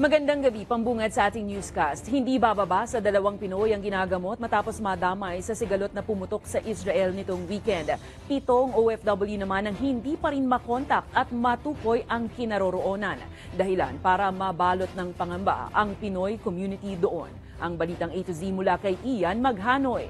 Magandang gabi, pambungad sa ating newscast. Hindi bababa sa 2 Pinoy ang ginagamot matapos madamay sa sigalot na pumutok sa Israel nitong weekend. 7 OFW naman ang hindi pa rin makontak at matukoy ang kinaroroonan. Dahilan para mabalot ng pangamba ang Pinoy community doon. Ang balitang A to Z mula kay Ian Maghanoy.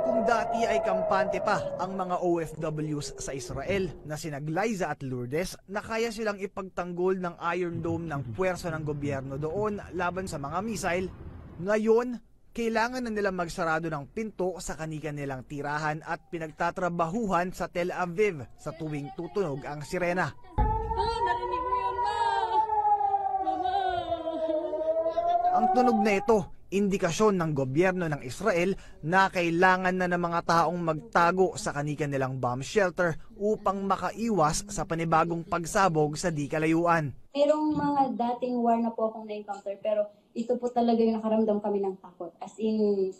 Kung dati ay kampante pa ang mga OFWs sa Israel na sina Glyza at Lourdes na kaya silang ipagtanggol ng Iron Dome ng puwersa ng gobyerno doon laban sa mga missile, ngayon kailangan na nilang magsarado ng pinto sa kani-kanilang tirahan at pinagtatrabahuhan sa Tel Aviv sa tuwing tutunog ang sirena. Narinig mo yun, Ma! Mama! Ang tunog na ito, indikasyon ng gobyerno ng Israel na kailangan na ng mga taong magtago sa kani-kanilang bomb shelter upang makaiwas sa panibagong pagsabog sa di kalayuan. Merong mga dating war na po akong na-encounter pero ito po talaga yung nakaramdam kami ng takot. As in,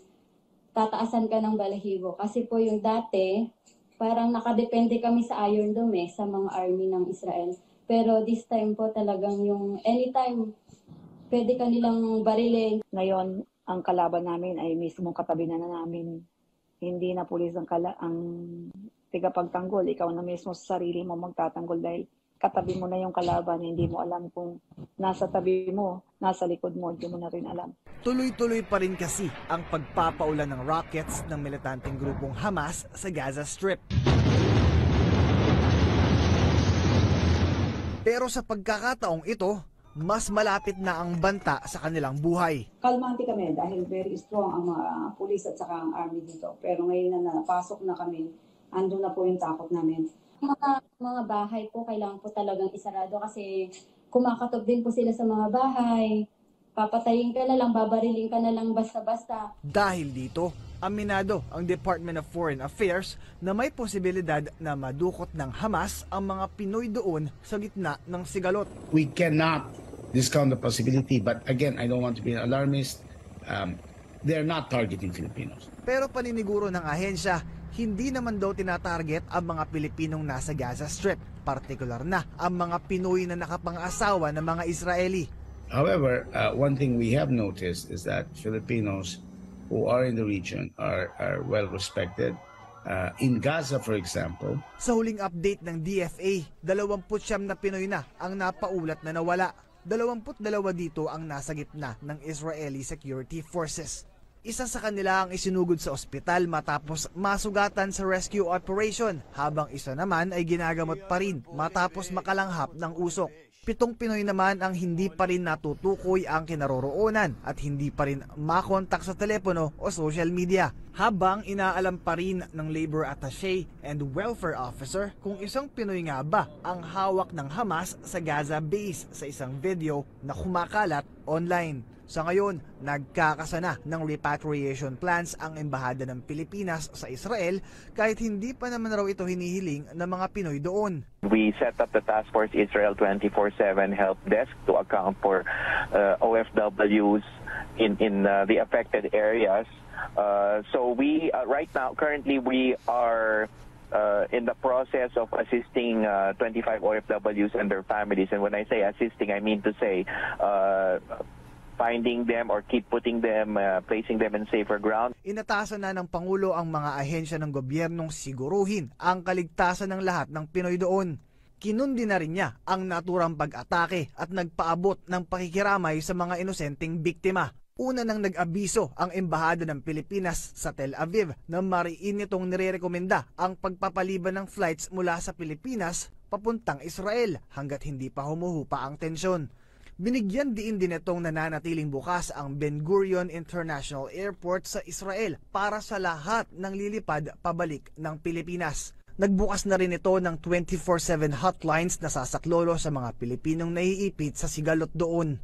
tataasan ka ng balahibo. Kasi po yung dati, parang nakadepende kami sa Iron Dome sa mga army ng Israel. Pero this time po talagang yung anytime, pwede ka nilang barilin. Ngayon, ang kalaban namin ay mismong katabi na namin. Hindi na pulis ang tigapagtanggol. Ikaw na mismo sa sarili mo magtatanggol dahil katabi mo na yung kalaban. Hindi mo alam kung nasa tabi mo, nasa likod mo, hindi mo na rin alam. Tuloy-tuloy pa rin kasi ang pagpapaulan ng rockets ng militanteng grupong Hamas sa Gaza Strip. Pero sa pagkakataong ito, mas malapit na ang banta sa kanilang buhay. Kalmante kami dahil very strong ang mga pulis at saka ang army dito. Pero ngayon na napasok na kami, andun na po yung takot namin. Mga bahay po, kailangan po talagang isarado kasi kumakatob din po sila sa mga bahay. Papatayin ka na lang, babariling ka na lang basta-basta. Dahil dito, aminado ang Department of Foreign Affairs na may posibilidad na madukot ng Hamas ang mga Pinoy doon sa gitna ng sigalot. We cannot discount the possibility, but again, I don't want to be an alarmist. They're not targeting Filipinos. Pero paniniguro ng ahensya, hindi naman daw tinatarget ang mga Pilipinong nasa Gaza Strip, partikular na ang mga Pinoy na nakapang-asawa ng mga Israeli. However, one thing we have noticed is that Filipinos who are in the region are well respected. In Gaza, for example. Sa huling update ng DFA, 29 na Pinoy na ang napaulat na nawala. 22 dito ang nasa gitna ng Israeli Security Forces. Isa sa kanila ang isinugod sa ospital matapos masugatan sa rescue operation, habang isa naman ay ginagamot pa rin matapos makalanghap ng usok. 7 Pinoy naman ang hindi pa rin natutukoy ang kinaroroonan at hindi pa rin makontak sa telepono o social media. Habang inaalam pa rin ng Labor Attaché and Welfare Officer kung isang Pinoy nga ba ang hawak ng Hamas sa Gaza base sa isang video na kumakalat online. Sa ngayon, nagkakasana ng repatriation plans ang Embahada ng Pilipinas sa Israel kahit hindi pa naman raw ito hinihiling ng mga Pinoy doon. We set up the Task Force Israel 24/7 help desk to account for OFWs in the affected areas. So we right now currently we are in the process of assisting 25 OFWs and their families. And when I say assisting, I mean to say finding them or keep putting them, placing them in safer ground. Inatasan na ng Pangulo ang mga ahensya ng gobyernong siguruhin ang kaligtasan ng lahat ng Pinoy doon. Kinundi na rin niya ang naturang pag-atake at nagpaabot ng pakikiramay sa mga inosenteng biktima. Una nang nag-abiso ang Embahada ng Pilipinas sa Tel Aviv na mariin nitong nirerekomenda ang pagpapaliban ng flights mula sa Pilipinas papuntang Israel hanggat hindi pa humuhupa ang tensyon. Binigyan din itong nananatiling bukas ang Ben Gurion International Airport sa Israel para sa lahat ng lilipad pabalik ng Pilipinas. Nagbukas na rin ito ng 24/7 hotlines na sasaklolo sa mga Pilipinong naiipit sa sigalot doon.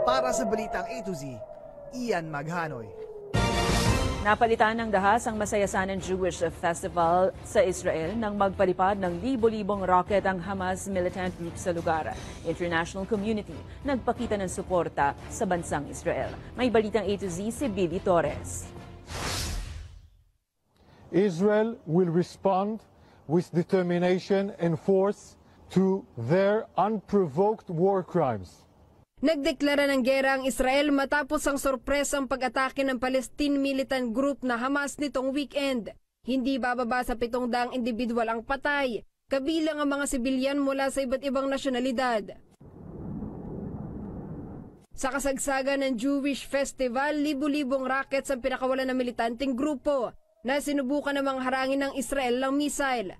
Para sa Balitang A to Z, Ian Maghanoy. Napalitan ng dahas ang Masayasanan Jewish Festival sa Israel nang magpalipad ng libo-libong rocket ang Hamas militant group sa lugar. International community nagpakita ng suporta sa bansang Israel. May balitang A to Z si Billy Torres. Israel will respond with determination and force to their unprovoked war crimes. Nagdeklara ng gera ang Israel matapos ang sorpresang pag-atake ng Palestine militant group na Hamas nitong weekend. Hindi bababa sa 700 individual ang patay, kabilang ang mga sibilyan mula sa iba't ibang nasyonalidad. Sa kasagsagan ng Jewish Festival, libu-libong rockets ang pinakawalan ng militanteng grupo na sinubukan namang harangin ng Israel ng missile.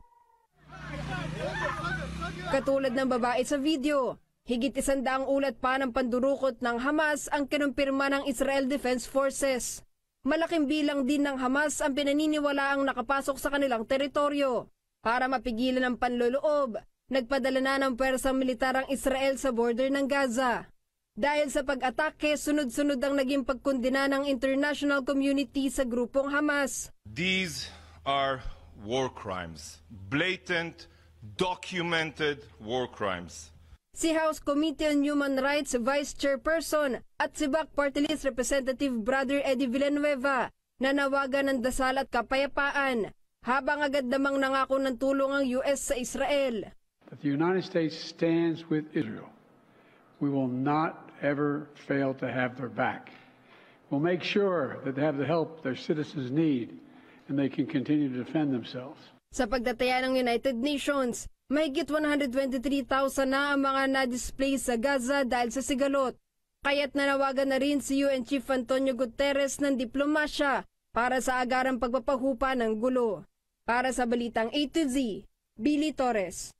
Katulad ng babae sa video, higit 100 ulat pa ng pandurukot ng Hamas ang kinumpirma ng Israel Defense Forces. Malaking bilang din ng Hamas ang pinaniniwalaang nakapasok sa kanilang teritoryo. Para mapigilan ang panloloob, nagpadala na ng pwersang militar ang Israel sa border ng Gaza. Dahil sa pag-atake, sunod-sunod ang naging pagkondena ng international community sa grupong Hamas. These are war crimes. Blatant, documented war crimes. Si House Committee on Human Rights Vice Chairperson at si BAC Party List Representative Brother Eddie Villanueva nanawagan ng dasal at kapayapaan habang agad namang nangako ng tulong ang US sa Israel. That the United States stands with Israel. We will not ever fail to have their back. We'll make sure that they have the help their citizens need and they can continue to defend themselves. Sa pagtataya ng United Nations, mahigit 123,000 na ang mga na-display sa Gaza dahil sa sigalot. Kaya't nanawagan na rin si UN Chief Antonio Guterres ng diplomasya para sa agarang pagpapahupa ng gulo. Para sa Balitang A to Z, Billy Torres.